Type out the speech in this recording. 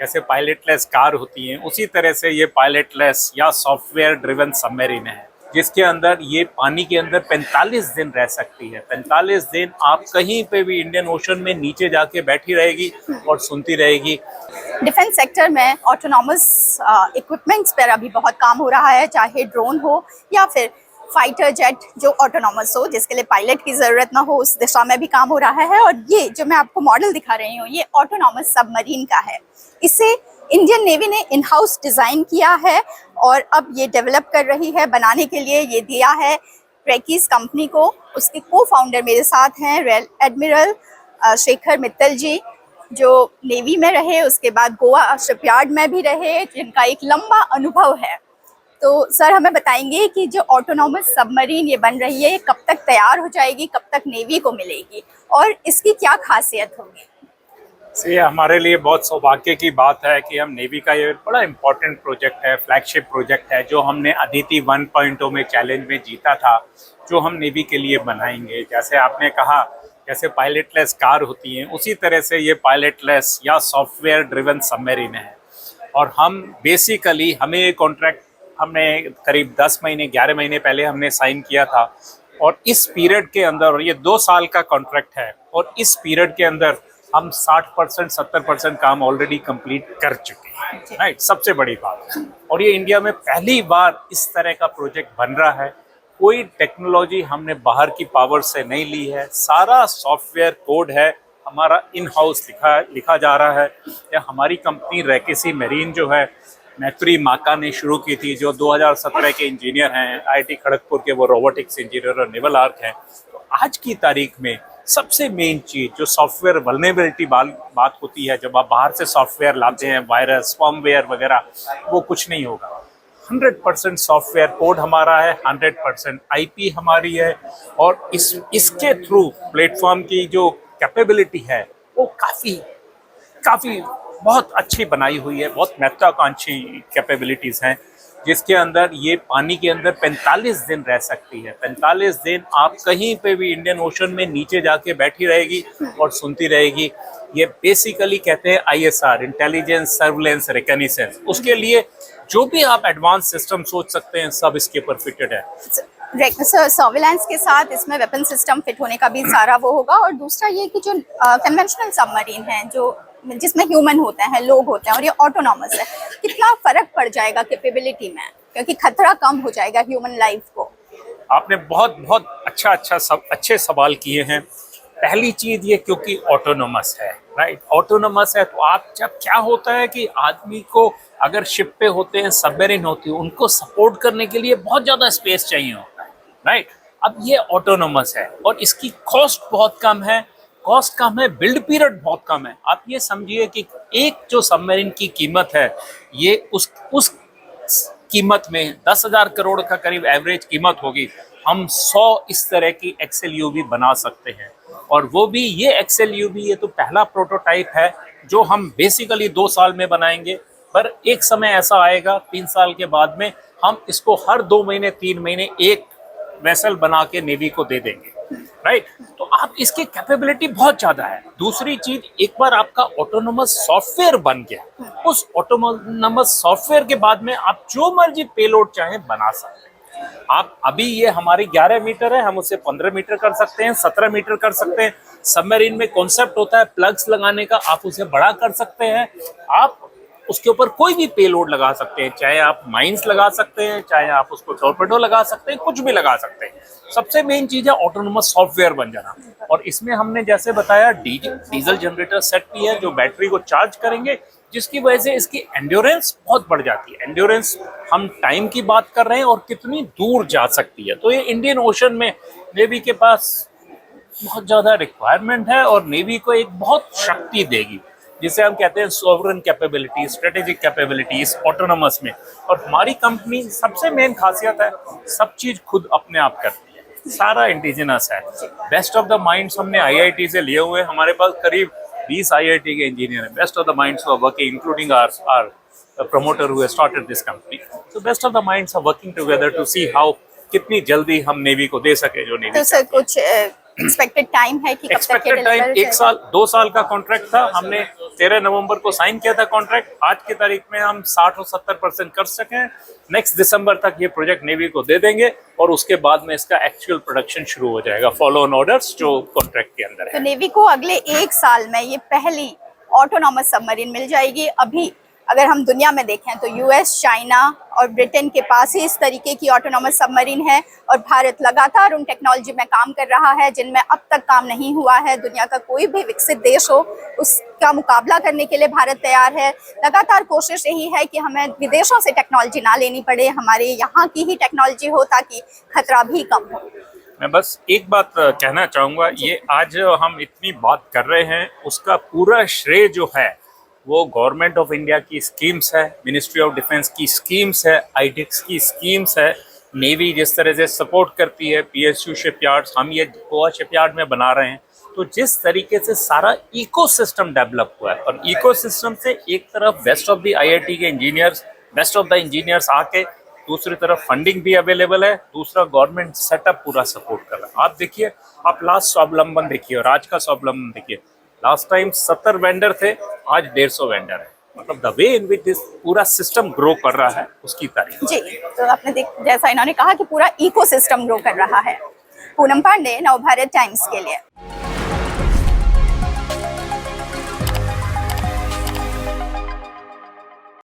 जैसे पायलटलेस कार होती हैं, उसी तरह से ये पायलटलेस या सॉफ्टवेयर ड्रिवन सबमरीन है, जिसके अंदर ये पानी के अंदर 45 दिन रह सकती है। 45 दिन आप कहीं पे भी इंडियन ओशन में नीचे जाके बैठी रहेगी और सुनती रहेगी। डिफेंस सेक्टर में ऑटोनॉमस इक्विपमेंट्स पर अभी बहुत काम हो रहा है, चाहे ड्रोन हो या फिर फाइटर जेट जो ऑटोनॉमस हो, जिसके लिए पायलट की ज़रूरत ना हो, उस दिशा में भी काम हो रहा है। और ये जो मैं आपको मॉडल दिखा रही हूँ, ये ऑटोनॉमस सबमरीन का है। इसे इंडियन नेवी ने इन हाउस डिज़ाइन किया है और अब ये डेवलप कर रही है। बनाने के लिए ये दिया है क्रेकीज कंपनी को। उसके को फाउंडर मेरे साथ हैं रेल एडमिरल शेखर मित्तल जी, जो नेवी में रहे, उसके बाद गोवा शिपयार्ड में भी रहे, जिनका एक लंबा अनुभव है। तो सर हमें बताएंगे कि जो ऑटोनॉमस सबमरीन ये बन रही है, ये कब तक तैयार हो जाएगी, कब तक नेवी को मिलेगी और इसकी क्या खासियत होगी? ये हमारे लिए बहुत सौभाग्य की बात है कि हम नेवी का ये बड़ा इम्पोर्टेंट प्रोजेक्ट है, फ्लैगशिप प्रोजेक्ट है, जो हमने अदिति 1.0 में चैलेंज में जीता था, जो हम नेवी के लिए बनाएंगे। जैसे आपने कहा, जैसे पायलटलेस कार होती हैं, उसी तरह से ये पायलटलेस या सॉफ्टवेयर ड्रिवन सबमरीन है। और हम बेसिकली हमें ये कॉन्ट्रैक्ट हमने करीब 10 महीने 11 महीने पहले हमने साइन किया था, और इस पीरियड के अंदर, और ये 2 साल का कॉन्ट्रैक्ट है, और इस पीरियड के अंदर हम 60% 70% काम ऑलरेडी कंप्लीट कर चुके हैं, राइट। सबसे बड़ी बात, और ये इंडिया में पहली बार इस तरह का प्रोजेक्ट बन रहा है। कोई टेक्नोलॉजी हमने बाहर की पावर से नहीं ली है, सारा सॉफ्टवेयर कोड है हमारा इन हाउस लिखा जा रहा है। या हमारी कंपनी रैकेसी मरीन जो है, मैत्री माका ने शुरू की थी, जो 2017 के इंजीनियर हैं, आईआईटी खड़गपुर के, वो रोबोटिक्स इंजीनियर और नेवल आर्क हैं। तो आज की तारीख में सबसे मेन चीज़ जो सॉफ्टवेयर वल्नरेबिलिटी बात होती है, जब आप बाहर से सॉफ्टवेयर लाते हैं, वायरस फर्मवेयर वगैरह, वो कुछ नहीं होगा। 100% सॉफ्टवेयर कोड हमारा है, 100% आईपी हमारी है, और इसके थ्रू प्लेटफॉर्म की जो कैपेबिलिटी है वो काफ़ी बहुत अच्छी बनाई हुई है। बहुत महत्वाकांक्षी कैपेबिलिटीज़ हैं, जिसके अंदर ये पानी के अंदर 45 दिन रह सकती है। 45 दिन आप कहीं पे भी इंडियन ओशन में नीचे जाके बैठी रहेगी और सुनती रहेगी। ये बेसिकली कहते हैं ISR, इंटेलिजेंस सर्विलेंस रिकॉग्निशन। उसके लिए जो भी आप एडवांस सिस्टम सोच सकते हैं, सब इसके ऊपर फिटेड है। सर्विलांस के साथ इसमें वेपन सिस्टम फिट होने का भी सारा वो होगा। और दूसरा ये कि जो कन्वेंशनल सबमरीन है, जो जिसमें ह्यूमन होते हैं, लोग होते हैं, और ये ऑटोनॉमस है, कितना फर्क पड़ जाएगा कैपेबिलिटी में, क्योंकि खतरा कम हो जाएगा ह्यूमन लाइफ को? आपने बहुत अच्छे सवाल किए हैं। पहली चीज ये, क्योंकि ऑटोनोमस है, राइट। ऑटोनोमस है तो आप जब क्या होता है कि आदमी को अगर शिप पे होते हैं, सबमरीन होती है, उनको सपोर्ट करने के लिए बहुत ज़्यादा स्पेस चाहिए होता है, राइट। अब ये ऑटोनोमस है और इसकी कॉस्ट बहुत कम है, बिल्ड पीरियड बहुत कम है। आप ये समझिए कि एक जो सबमरीन की कीमत है, ये उस कीमत में 10,000 करोड़ का करीब एवरेज कीमत होगी। हम 100 इस तरह की XLUV बना सकते हैं, और वो भी ये XLUV, ये तो पहला प्रोटोटाइप है जो हम बेसिकली 2 साल में बनाएंगे। पर एक समय ऐसा आएगा 3 साल के बाद में, हम इसको हर 2 महीने 3 महीने एक वेसल बना के नेवी को दे देंगे, राइट। तो आप इसकी कैपेबिलिटी बहुत ज़्यादा है। दूसरी चीज, एक बार आपका ऑटोनोमस सॉफ्टवेयर बन गया, उस ऑटोनोमस सॉफ्टवेयर के बाद में आप जो मर्जी पेलोड चाहे बना सकते हैं। आप अभी ये हमारी 11 मीटर है, हम उसे 15 मीटर कर सकते हैं, 17 मीटर कर सकते हैं। सबमरीन में कॉन्सेप्ट होता है प्लग्स लगाने का, आप उसे बड़ा कर सकते हैं। आप उसके ऊपर कोई भी पेलोड लगा सकते हैं, चाहे आप माइंस लगा सकते हैं, चाहे आप उसको टॉर्पेडो लगा सकते हैं, कुछ भी लगा सकते हैं। सबसे मेन चीज़ है ऑटोनोमस सॉफ्टवेयर बन जाना। और इसमें हमने जैसे बताया, डीजल जनरेटर सेट भी है, जो बैटरी को चार्ज करेंगे, जिसकी वजह से इसकी एंड्योरेंस बहुत बढ़ जाती है। एंड्योरेंस, हम टाइम की बात कर रहे हैं और कितनी दूर जा सकती है। तो ये इंडियन ओशन में नेवी के पास बहुत ज़्यादा रिक्वायरमेंट है, और नेवी को एक बहुत शक्ति देगी, जिसे हम कहते हैं sovereign capabilities, strategic capabilities autonomous में। और हमारी कंपनी सबसे मेन खासियत है, सब चीज़ खुद अपने आप करती है, सारा इंडिजिनस है। बेस्ट ऑफ द माइंड्स हमने IIT से लिए हुए हैं। हमारे पास करीब 20 IIT के इंजीनियर हैं। Best of the minds are working, including our promoter who has started this company. So best of the minds are working together to see how कितनी जल्दी हम नेवी को दे सके जो नेवी। तो सर कुछ एक्सपेक्टेड टाइम है कि कब तक ये एक्सपेक्टेड टाइम डिलीवर 1 साल 2 साल का कॉन्ट्रैक्ट था। हमने 13 नवंबर को साइन किया था कॉन्ट्रैक्ट। आज की तारीख में हम 60 और 70% कर सकें। नेक्स्ट दिसंबर तक ये प्रोजेक्ट नेवी को दे देंगे और उसके बाद में इसका एक्चुअल प्रोडक्शन शुरू हो जाएगा, फॉलो ऑन ऑर्डर्स जो कॉन्ट्रैक्ट के अंदर तो है। नेवी को अगले 1 साल में ये पहली ऑटोनॉमस सबमरीन मिल जाएगी। अभी अगर हम दुनिया में देखें तो यूएस, चाइना और ब्रिटेन के पास ही इस तरीके की ऑटोनॉमस सबमरीन है और भारत लगातार उन टेक्नोलॉजी में काम कर रहा है जिनमें अब तक काम नहीं हुआ है। दुनिया का कोई भी विकसित देश हो उसका मुकाबला करने के लिए भारत तैयार है। लगातार कोशिश यही है कि हमें विदेशों से टेक्नोलॉजी ना लेनी पड़े, हमारे यहाँ की ही टेक्नोलॉजी हो ताकि खतरा भी कम हो। मैं बस एक बात कहना चाहूँगा, ये आज हम इतनी बात कर रहे हैं उसका पूरा श्रेय जो है वो गवर्नमेंट ऑफ इंडिया की स्कीम्स है, मिनिस्ट्री ऑफ डिफेंस की स्कीम्स है, आईडिक्स की स्कीम्स है, नेवी जिस तरह से सपोर्ट करती है, पीएसयू शिपयार्ड्स, हम ये गोवा शिपयार्ड में बना रहे हैं। तो जिस तरीके से सारा इकोसिस्टम डेवलप हुआ है और इकोसिस्टम से एक तरफ बेस्ट ऑफ द आईआईटी के engineers, best of the engineers आके, दूसरी तरफ फंडिंग भी अवेलेबल है, दूसरा गवर्नमेंट सेटअप पूरा सपोर्ट कर रहा है। आप देखिए, आप लास्ट स्वावलंबन देखिए और आज का स्वावलंबन देखिए। लास्ट टाइम 70 वेंडर थे, आज 150 वेंडर है। मतलब the way in which this पूरा सिस्टम ग्रो कर रहा है उसकी तारीफ। जी, तो आपने जैसा इन्होंने कहा कि पूरा इकोसिस्टम ग्रो कर रहा है। पूनम पांडे, नवभारत टाइम्स के लिए।